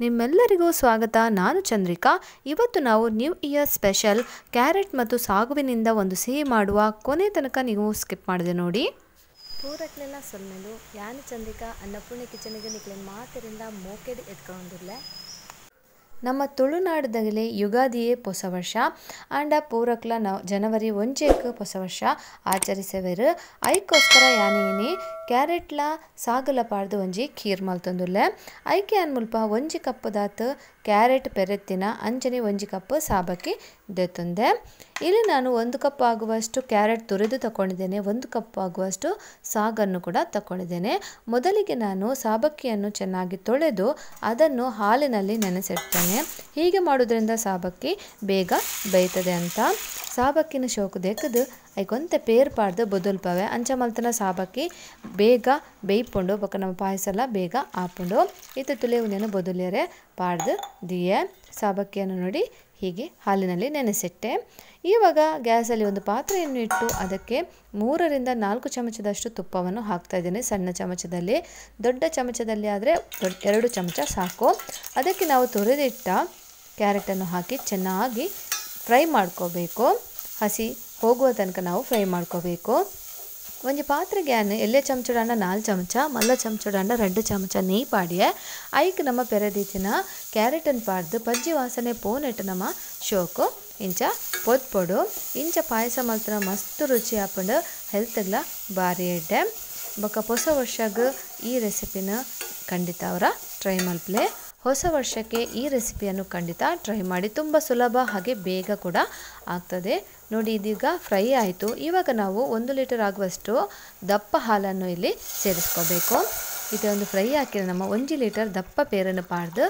ನಿಮ್ಮೆಲ್ಲರಿಗೂ ಸ್ವಾಗತ. ನಾನು ಚಂದ್ರಿಕಾ. ಇವತ್ತು ನಾವು ನ್ಯೂ ಇಯರ್ ಸ್ಪೆಷಲ್ ಕ್ಯಾರೆಟ್ ಮತ್ತು ಸಾಗುವಿನಿಂದ ಒಂದು ಸಿಹಿ ಮಾಡುವ. ಕೊನೆ ತನಕ ನೀವು ಸ್ಕಿಪ್ ಮಾಡಿದೆ ನೋಡಿ. ಪೂರಕ್ಲೆಲ್ಲ ಸೊಲ್ಮೆಲು ಯಾನು ಚಂದ್ರಿಕಾ ಅನ್ನಪೂರ್ಣೆ ಕಿಚನಿಗೆ ನಿಕ್ಲೆ ಮಾತಿರಿಂದ ಮೋಕೆಡಿ ಎತ್ಕೊಂಡಿಲ್ಲ. ನಮ್ಮ ತುಳುನಾಡದಲ್ಲಿ ಯುಗಾದಿಯೇ ಹೊಸ ವರ್ಷ ಆಂಡ ಪೂರಕ್ಲ ಜನವರಿ 1 ಹೊಸ ವರ್ಷ ಆಚರಿಸವೆರು. ಐಕೋಸ್ಕರ ಯಾನೇನೆ ಕ್ಯಾರೆಟ್ಲ ಸಾಗಲ ಪಾಡ್ದು ಒಂಜಿ ಖೀರ್ ಮಲ್ತೊಂದುಲ್ಲೆ. ಐಕೆ ಯಾನ್ ಮುಲ್ಪ 1 ಕಪ್ ದಾತ್ ಕ್ಯಾರೆಟ್ ಪೆರೆತ್ತಿನ ಅಂಚನೆ 1 ಕಪ್ ಸಾಬಕ್ಕಿ ದೆತ್ತುಂದೆ. ಇಲ್ಲಿ ನಾನು 1 ಕಪ್ ಆಗುವಷ್ಟು ಕ್ಯಾರೆಟ್ ತುರಿದು ತಗೊಂಡಿದ್ದೇನೆ. 1 ಕಪ್ ಆಗುವಷ್ಟು ಸಾಗನ್ನು ಕೂಡ ತಗೊಂಡಿದ್ದೇನೆ. ಮೊದಲಿಗೆ ನಾನು ಸಾಬಕ್ಕಿಯನ್ನು ಚೆನ್ನಾಗಿ ತೊಳೆದು ಅದನ್ನು ಹಾಲಿನಲ್ಲಿ ನೆನೆಸಿಡ್ತೇನೆ. ಹೀಗೆ ಮಾಡೋದ್ರಿಂದ ಸಾಬಕ್ಕಿ ಬೇಗ ಬೇಯ್ತದೆ ಅಂತ. ಸಾಬಕ್ಕಿನ ಶೋಕು ದೇಕದು ಐಕೊಂತೆ ಪೇರ್ ಪಾಡ್ದು ಬೊದಲ್ಪವೆ ಅಂಚ ಮಲ್ತನ ಸಾಬಕ್ಕಿ ಬೇಗ ಬೇಯ್ಪುಂಡು ಬೊಕ್ಕ ನಮ್ಮ ಪಾಯಸ ಎಲ್ಲ ಬೇಗ ಆಪುಂಡು. ಇತ್ತು ತುಳಿಯುವುದೇನು ಬೊದಲಿಯರೆ ಪಾಡ್ದು ದಿಯೆ ಸಾಬಕ್ಕಿಯನ್ನು ನೋಡಿ ಹೀಗೆ ಹಾಲಿನಲ್ಲಿ ನೆನೆಸಿಟ್ಟೆ. ಇವಾಗ ಗ್ಯಾಸಲ್ಲಿ ಒಂದು ಪಾತ್ರೆಯನ್ನು ಇಟ್ಟು ಅದಕ್ಕೆ 3 ರಿಂದ 4 ಚಮಚದಷ್ಟು ತುಪ್ಪವನ್ನು ಹಾಕ್ತಾ ಇದ್ದೇನೆ. ಸಣ್ಣ ಚಮಚದಲ್ಲಿ, ದೊಡ್ಡ ಚಮಚದಲ್ಲಿ ಆದರೆ 2 ಚಮಚ ಸಾಕು. ಅದಕ್ಕೆ ನಾವು ತುರಿದಿಟ್ಟ ಕ್ಯಾರೆಟನ್ನು ಹಾಕಿ ಚೆನ್ನಾಗಿ ಫ್ರೈ ಮಾಡ್ಕೋಬೇಕು. ಹಸಿ ಹೋಗುವ ತನಕ ನಾವು ಫ್ರೈ ಮಾಡ್ಕೋಬೇಕು. ಒಂಜಿ ಪಾತ್ರೆಗೆ ಎಲ್ಲೆ ಚಮಚಡಾಂಡ 4 ಚಮಚ ಮಲ್ಲ ಚಮಚಡಾಂಡ 2 ಚಮಚ ನೆಯ್ ಪಾಡಿಯೆ ಐಕ್ ನಮ್ಮ ಪೆರದೀತಿನ ಕ್ಯಾರೆಟನ್ನು ಪಾಡ್ದು ಪಜ್ಜಿ ವಾಸನೆ ಪೋನೆಟ್ಟು ನಮ್ಮ ಶೋಕು ಇಂಚ ಪೊದ್ಪೊಡು. ಇಂಚ ಪಾಯಸ ಮಲ್ತನ ಮಸ್ತ್ ರುಚಿ ಆಪಂಡು ಹೆಲ್ತ್ಗ್ಲ ಬಾರಿ ಎಡ್ಡೆ. ಬೊಕ್ಕ ಹೊಸ ವರ್ಷಕ್ಕೆ ಈ ರೆಸಿಪಿನ ಖಂಡಿತ ಅವರ ಟ್ರೈ ಮಲ್ಪಲೆ. ಹೊಸ ವರ್ಷಕ್ಕೆ ಈ ರೆಸಿಪಿಯನ್ನು ಖಂಡಿತ ಟ್ರೈ ಮಾಡಿ. ತುಂಬ ಸುಲಭ ಹಾಗೆ ಬೇಗ ಕೂಡ ಆಗ್ತದೆ ನೋಡಿ. ಇದೀಗ ಫ್ರೈ ಆಯಿತು. ಇವಾಗ ನಾವು 1 ಲೀಟರ್ ಆಗುವಷ್ಟು ದಪ್ಪ ಹಾಲನ್ನು ಇಲ್ಲಿ ಸೇರಿಸ್ಕೋಬೇಕು. ಇದೊಂದು ಫ್ರೈ ಹಾಕಿದ್ರೆ ನಮ್ಮ 1 ಲೀಟರ್ ದಪ್ಪ ಪೇರನ್ನು ಪಾಡ್ದು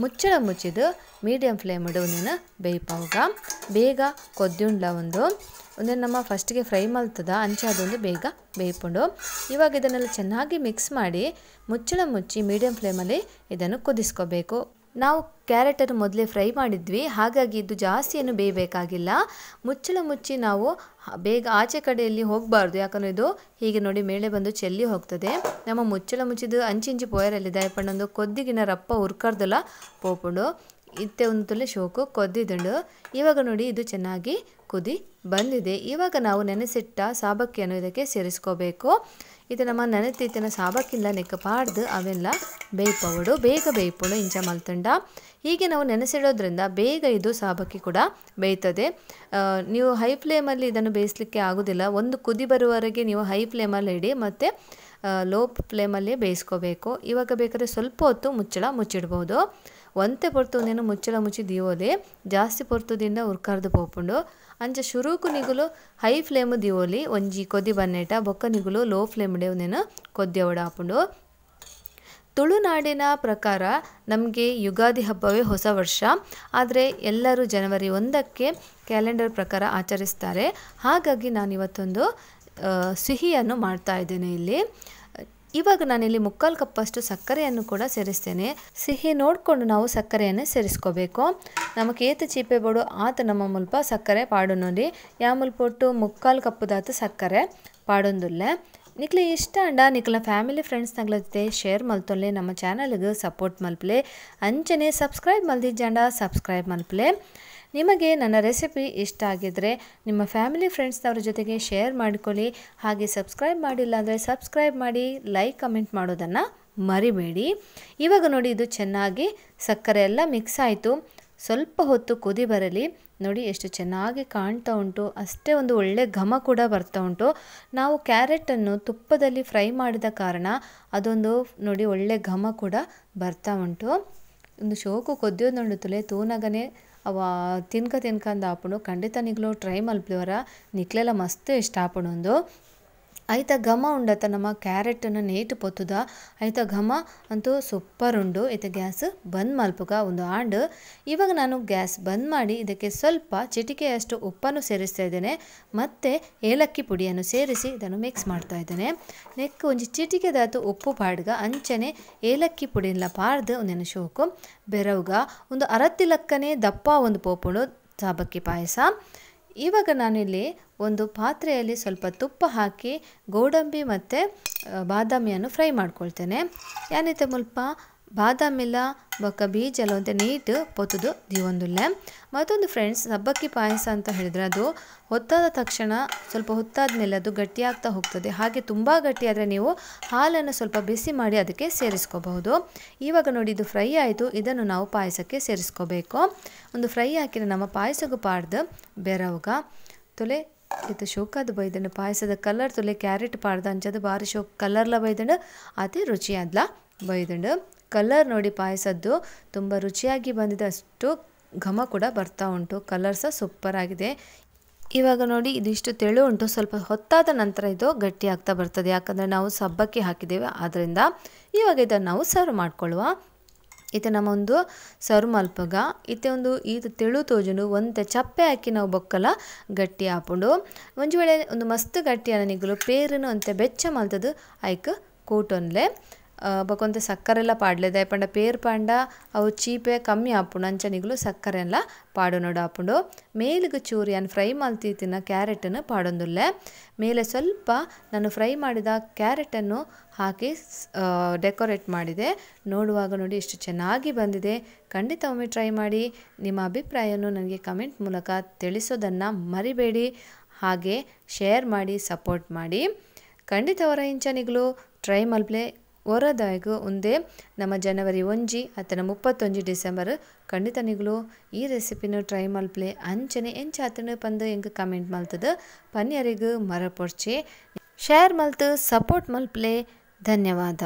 ಮುಚ್ಚಳ ಮುಚ್ಚಿದು ಮೀಡಿಯಮ್ ಫ್ಲೇಮ್ ಇಡೋನೇನು ಬೇಯ್ಪವಾಗ ಬೇಗ ಕೊದ್ದುಂಡ್ಲ ಒಂದೇ ನಮ್ಮ ಫಸ್ಟಿಗೆ ಫ್ರೈ ಮಲ್ತದ ಅಂಚೆ ಅದೊಂದು ಬೇಗ ಬೇಯ್ಪುಂಡು. ಇವಾಗ ಇದನ್ನೆಲ್ಲ ಚೆನ್ನಾಗಿ ಮಿಕ್ಸ್ ಮಾಡಿ ಮುಚ್ಚಳ ಮುಚ್ಚಿ ಮೀಡಿಯಮ್ ಫ್ಲೇಮಲ್ಲಿ ಇದನ್ನು ಕುದಿಸ್ಕೋಬೇಕು. ನಾವು ಕ್ಯಾರೆಟನ್ನು ಮೊದಲೇ ಫ್ರೈ ಮಾಡಿದ್ವಿ, ಹಾಗಾಗಿ ಇದು ಜಾಸ್ತಿ ಏನು ಬೇಯಬೇಕಾಗಿಲ್ಲ. ಮುಚ್ಚಳ ಮುಚ್ಚಿ ನಾವು ಬೇಗ ಆಚೆ ಕಡೆಯಲ್ಲಿ ಹೋಗಬಾರ್ದು, ಯಾಕಂದರೆ ಇದು ಹೀಗೆ ನೋಡಿ ಮೇಲೆ ಬಂದು ಚೆಲ್ಲಿ ಹೋಗ್ತದೆ. ನಮ್ಮ ಮುಚ್ಚಳ ಮುಚ್ಚಿದು ಅಂಚಿಂಚಿ ಪೋಯರಲ್ಲಿ ದಯಪಣ್ಣೊಂದು ಕೊದ್ದಿಗಿನ ರಪ್ಪ ಉರ್ಕರ್ದಲ್ಲ ಪೋಪುಂಡು ಇತ್ತೆ ಒಂದು ತುಲೆ ಶೋಕು ಕೊದ್ದಿದುಂಡು. ಇವಾಗ ನೋಡಿ ಇದು ಚೆನ್ನಾಗಿ ಕುದಿ ಬಂದಿದೆ. ಇವಾಗ ನಾವು ನೆನೆಸಿಟ್ಟ ಸಾಬಕ್ಕಿಯನ್ನು ಇದಕ್ಕೆ ಸೇರಿಸ್ಕೋಬೇಕು. ಇದು ನಮ್ಮ ನೆನೆತಿತ್ತಿನ ಸಾಬಕ್ಕಿಲ್ಲ ನೆಕ್ಕ ಪಾಡ್ದು ಅವೆಲ್ಲ ಬೇಯ್ಪವಡು ಬೇಗ ಬೇಯ್ಪುಡು ಇಂಚ ಮಲ್ತಂಡ. ಹೀಗೆ ನಾವು ನೆನೆಸಿಡೋದ್ರಿಂದ ಬೇಗ ಇದು ಸಾಬಕ್ಕಿ ಕೂಡ ಬೇಯ್ತದೆ. ನೀವು ಹೈ ಫ್ಲೇಮಲ್ಲಿ ಇದನ್ನು ಬೇಯಿಸಲಿಕ್ಕೆ ಆಗೋದಿಲ್ಲ. ಒಂದು ಕುದಿ ಬರುವವರೆಗೆ ನೀವು ಹೈ ಫ್ಲೇಮಲ್ಲಿ ಇಡಿ ಮತ್ತು ಲೋ ಫ್ಲೇಮಲ್ಲೇ ಬೇಯಿಸ್ಕೋಬೇಕು. ಇವಾಗ ಬೇಕಾದರೆ ಸ್ವಲ್ಪ ಹೊತ್ತು ಮುಚ್ಚಳ ಮುಚ್ಚಿಡ್ಬೋದು. ಒಂತೆ ಪೊರ್ತುನೇನು ಮುಚ್ಚಳ ಮುಚ್ಚಿ ದಿಯೋಲೆ ಜಾಸ್ತಿ ಪೊರ್ತುದಿಂದ ಉರ್ಕರ್ದು ಪೋಪುಂಡು ಅಂಚ ಶುರುಕು ನಿಗುಲು ಹೈ ಫ್ಲೇಮ್ ದಿಯೋಲಿ ಒಂಜಿ ಕೊದ್ದಿ ಬನ್ನೇಟ ಬೊಕ್ಕ ನಿಗುಲು ಲೋ ಫ್ಲೇಮ್ ಇಡೇವನೇನು ಕೊದ್ದಿ ಆಪುಂಡು. ತುಳುನಾಡಿನ ಪ್ರಕಾರ ನಮಗೆ ಯುಗಾದಿ ಹಬ್ಬವೇ ಹೊಸ ವರ್ಷ, ಆದರೆ ಎಲ್ಲರೂ ಜನವರಿ 1ಕ್ಕೆ ಕ್ಯಾಲೆಂಡರ್ ಪ್ರಕಾರ ಆಚರಿಸ್ತಾರೆ. ಹಾಗಾಗಿ ನಾನಿವತ್ತೊಂದು ಸಿಹಿಯನ್ನು ಮಾಡ್ತಾ ಇದ್ದೇನೆ ಇಲ್ಲಿ. ಇವಾಗ ನಾನಿಲ್ಲಿ 3/4 ಕಪ್ಪಷ್ಟು ಸಕ್ಕರೆಯನ್ನು ಕೂಡ ಸೇರಿಸ್ತೇನೆ. ಸಿಹಿ ನೋಡಿಕೊಂಡು ನಾವು ಸಕ್ಕರೆಯನ್ನು ಸೇರಿಸ್ಕೋಬೇಕು. ನಮಗೆ ಏತು ಚೀಪೆ ಬೋಡು ಆತ ನಮ್ಮ ಮುಲ್ಪ ಸಕ್ಕರೆ ಪಾಡೊಂದು ಯಾ ಮುಲ್ಪೊಟ್ಟು 3/4 ಕಪ್ ದಾತು ಸಕ್ಕರೆ ಪಾಡೊಂದುಲ್ಲೆ. ನಿಕ್ಲೆ ಇಷ್ಟ ಅಂಡ ನಿಕ್ಲ ಫ್ಯಾಮಿಲಿ ಫ್ರೆಂಡ್ಸ್ನಗಳ ಜೊತೆ ಶೇರ್ ಮಲ್ತೊಲ್ಲೆ. ನಮ್ಮ ಚಾನಲ್ಗೆ ಸಪೋರ್ಟ್ ಮಲ್ಪಲೆ. ಅಂಚನೆ ಸಬ್ಸ್ಕ್ರೈಬ್ ಮಲ್ದಿಜ್ಜಂಡ ಸಬ್ಸ್ಕ್ರೈಬ್ ಮಲ್ಪಲೆ. ನಿಮಗೆ ನನ್ನ ರೆಸಿಪಿ ಇಷ್ಟ ಆಗಿದ್ದರೆ ನಿಮ್ಮ ಫ್ಯಾಮಿಲಿ ಫ್ರೆಂಡ್ಸ್ನವ್ರ ಜೊತೆಗೆ ಶೇರ್ ಮಾಡಿಕೊಳ್ಳಿ. ಹಾಗೆ ಸಬ್ಸ್ಕ್ರೈಬ್ ಮಾಡಿಲ್ಲ ಅಂದರೆ ಸಬ್ಸ್ಕ್ರೈಬ್ ಮಾಡಿ, ಲೈಕ್ ಕಮೆಂಟ್ ಮಾಡೋದನ್ನು ಮರಿಬೇಡಿ. ಇವಾಗ ನೋಡಿ ಇದು ಚೆನ್ನಾಗಿ ಸಕ್ಕರೆ ಎಲ್ಲ ಮಿಕ್ಸ್ ಆಯಿತು. ಸ್ವಲ್ಪ ಹೊತ್ತು ಕುದಿ ಬರಲಿ. ನೋಡಿ ಎಷ್ಟು ಚೆನ್ನಾಗಿ ಕಾಣ್ತಾ ಉಂಟು, ಅಷ್ಟೇ ಒಂದು ಒಳ್ಳೆ ಘಮ ಕೂಡ ಬರ್ತಾ ಉಂಟು. ನಾವು ಕ್ಯಾರೆಟನ್ನು ತುಪ್ಪದಲ್ಲಿ ಫ್ರೈ ಮಾಡಿದ ಕಾರಣ ಅದೊಂದು ನೋಡಿ ಒಳ್ಳೆ ಘಮ ಕೂಡ ಬರ್ತಾ ಉಂಟು. ಒಂದು ಶೋಕು ಕೊದ್ಯೋದು ನೋಡುತ್ತಲೇ ತೂನಗನೆ ಅವ ತಿನ್ಕ ಅಂದ ಆಪುಂಡು. ಖಂಡಿತ ನಿಗ್ಲು ಟ್ರೈ ಮಲ್ಪಲಿವರ ನಿಕ್ಲೆಲ್ಲ ಮಸ್ತ್ ಇಷ್ಟ ಆಪುಂಡು. ಐತ ಘಮ ಉಂಡತ ನಮ್ಮ ಕ್ಯಾರೆಟನ್ನು ನೇಟು ಪೊತ್ತುದ ಐತ ಘಮ ಅಂತೂ ಸೂಪರ್ ಉಂಡು. ಐತ ಗ್ಯಾಸ್ ಬಂದ್ ಮಲ್ಪುಗ ಒಂದು ಆಂಡ್. ಇವಾಗ ನಾನು ಗ್ಯಾಸ್ ಬಂದ್ ಮಾಡಿ ಇದಕ್ಕೆ ಸ್ವಲ್ಪ ಚಿಟಿಕೆಯಷ್ಟು ಉಪ್ಪನ್ನು ಸೇರಿಸ್ತಾ ಇದ್ದೇನೆ ಮತ್ತು ಏಲಕ್ಕಿ ಪುಡಿಯನ್ನು ಸೇರಿಸಿ ಇದನ್ನು ಮಿಕ್ಸ್ ಮಾಡ್ತಾ ಇದ್ದೇನೆ. ನೆಕ್ ಒಂಜಿ ಚಿಟಿಕೆದಾತು ಉಪ್ಪು ಪಾಡ್ಗ ಅಂಚನೆ ಏಲಕ್ಕಿ ಪುಡಿಯೆಲ್ಲ ಪಾಡ್ದು ಒಂದೇನು ಶೋಕು ಬೆರವುಗ ಒಂದು ಅರತ್ತಿಲಕ್ಕನೆ ದಪ್ಪ ಒಂದು ಪೋಪುಂಡು ಸಾಬಕ್ಕಿ ಪಾಯಸ. ಇವಾಗ ನಾನಿಲ್ಲಿ ಒಂದು ಪಾತ್ರೆಯಲ್ಲಿ ಸ್ವಲ್ಪ ತುಪ್ಪ ಹಾಕಿ ಗೋಡಂಬಿ ಮತ್ತು ಬಾದಾಮಿಯನ್ನು ಫ್ರೈ ಮಾಡ್ಕೊಳ್ತೇನೆ. ಯಾನಿತ ಮುಲ್ಪ ಬಾದಾಮಿಲ್ಲ ಬೊಕ್ಕ ಬೀಜಲ ಅಂತ ನೀಟ್ ಪೊತ್ತುದು ದಿವೊಂದುಲ್ಲೆ. ಮತ್ತೊಂದು ಫ್ರೆಂಡ್ಸ್, ಸಬ್ಬಕ್ಕಿ ಪಾಯಸ ಅಂತ ಹೇಳಿದರೆ ಅದು ಹೊತ್ತಾದ ತಕ್ಷಣ ಸ್ವಲ್ಪ ಹೊತ್ತಾದ ಮೇಲೆ ಅದು ಗಟ್ಟಿಯಾಗ್ತಾ ಹೋಗ್ತದೆ. ಹಾಗೆ ತುಂಬ ಗಟ್ಟಿಯಾದರೆ ನೀವು ಹಾಲನ್ನು ಸ್ವಲ್ಪ ಬಿಸಿ ಮಾಡಿ ಅದಕ್ಕೆ ಸೇರಿಸ್ಕೋಬಹುದು. ಇವಾಗ ನೋಡಿ ಇದು ಫ್ರೈ ಆಯಿತು. ಇದನ್ನು ನಾವು ಪಾಯಸಕ್ಕೆ ಸೇರಿಸ್ಕೋಬೇಕು. ಒಂದು ಫ್ರೈ ಹಾಕಿದ್ರೆ ನಮ್ಮ ಪಾಯಸಗೂ ಪಾಡ್ದು ಬೆರವುಗ ತೊಲೆ ಇದು ಶೋಕಾದ ಬೈದಂಡು ಪಾಯಸದ ಕಲರ್ ತೊಲೆ ಕ್ಯಾರೆಟ್ ಪಾಡ್ದು ಅಂಚದು ಭಾರಿ ಶೋಕ್ ಕಲರ್ಲ ಬೈದಂಡು ಅದೇ ರುಚಿಯಾದ್ಲ ಬೈದಂಡು. ಕಲರ್ ನೋಡಿ ಪಾಯಸದ್ದು ತುಂಬ ರುಚಿಯಾಗಿ ಬಂದಿದೆ, ಅಷ್ಟು ಘಮ ಕೂಡ ಬರ್ತಾ ಉಂಟು. ಕಲರ್ ಸಹ ಸೂಪರ್ ಆಗಿದೆ. ಇವಾಗ ನೋಡಿ ಇದಿಷ್ಟು ತೆಳು ಉಂಟು. ಸ್ವಲ್ಪ ಹೊತ್ತಾದ ನಂತರ ಇದು ಗಟ್ಟಿ ಆಗ್ತಾ ಬರ್ತದೆ, ಯಾಕಂದರೆ ನಾವು ಸಬ್ಬಕ್ಕಿ ಹಾಕಿದ್ದೇವೆ ಆದ್ದರಿಂದ. ಇವಾಗ ಇದನ್ನು ನಾವು ಸರ್ವ್ ಮಾಡ್ಕೊಳ್ಳುವ. ಇದು ನಮ್ಮ ಒಂದು ಸರ್ವ್ ಮಲ್ಪಗ ಇತ್ತೆ ಒಂದು ಇದು ತೆಳು ತೋಜುಂಡು ಒಂತೆ ಚಪ್ಪೆ ಹಾಕಿ ನಾವು ಬೊಕ್ಕಲ ಗಟ್ಟಿ ಹಾಪುಂಡು. ಒಂದು ವೇಳೆ ಒಂದು ಮಸ್ತ್ ಗಟ್ಟಿಯಾನ ನಿಗಲು ಪೇರುನು ಅಂತೆ ಬೆಚ್ಚ ಮಲ್ತದು ಐಕ್ ಕೂಟೊನ್ಲೆ ಬೊಕೊಂತೆ ಸಕ್ಕರೆಲ್ಲ ಪಾಡ್ಲೆದ ಪಂಡ ಪೇರು ಪಾಂಡ ಅವು ಚೀಪೆ ಕಮ್ಮಿ ಹಾಪುಂಡು ಅಂಚನಿಗಳು ಸಕ್ಕರೆ ಎಲ್ಲ ಪಾಡೋನೋಡು ಹಾಪುಂಡು. ಮೇಲಿಗೆ ಚೂರು ನಾನು ಫ್ರೈ ಮಲ್ತಿತ್ತಿನ ಕ್ಯಾರೆಟನ್ನು ಪಾಡೊಂದುಲ್ಲೆ. ಮೇಲೆ ಸ್ವಲ್ಪ ನಾನು ಫ್ರೈ ಮಾಡಿದ ಕ್ಯಾರೆಟನ್ನು ಹಾಕಿ ಡೆಕೋರೇಟ್ ಮಾಡಿದೆ. ನೋಡುವಾಗ ನೋಡಿ ಎಷ್ಟು ಚೆನ್ನಾಗಿ ಬಂದಿದೆ. ಖಂಡಿತ ಒಮ್ಮೆ ಟ್ರೈ ಮಾಡಿ. ನಿಮ್ಮ ಅಭಿಪ್ರಾಯವನ್ನು ನನಗೆ ಕಮೆಂಟ್ ಮೂಲಕ ತಿಳಿಸೋದನ್ನು ಮರಿಬೇಡಿ. ಹಾಗೆ ಶೇರ್ ಮಾಡಿ, ಸಪೋರ್ಟ್ ಮಾಡಿ. ಖಂಡಿತ ಹೊರ ಇಂಚನಿಗಳು ಟ್ರೈ ಮಲ್ಪ್ಲೆ ಹೊರದಾಯಗು ಒಂದೇ ನಮ್ಮ ಜನವರಿ 1 ಅತ್ತನ 31 ಡಿಸೆಂಬರ್ ಖಂಡಿತ ನಿಗಳು ಈ ರೆಸಿಪಿನ ಟ್ರೈ ಮಲ್ಪ್ಲೆ ಅಂಚನೆ ಎಂಚಾತನ ಪಂದು ಎಂಗೆ ಕಮೆಂಟ್ ಮಲ್ತದ ಪನ್ಯರಿಗೂ ಮರಪೊರ್ಚೆ ಶೇರ್ ಮಲ್ತು ಸಪೋರ್ಟ್ ಮಲ್ಪ್ಲೆ. ಧನ್ಯವಾದ.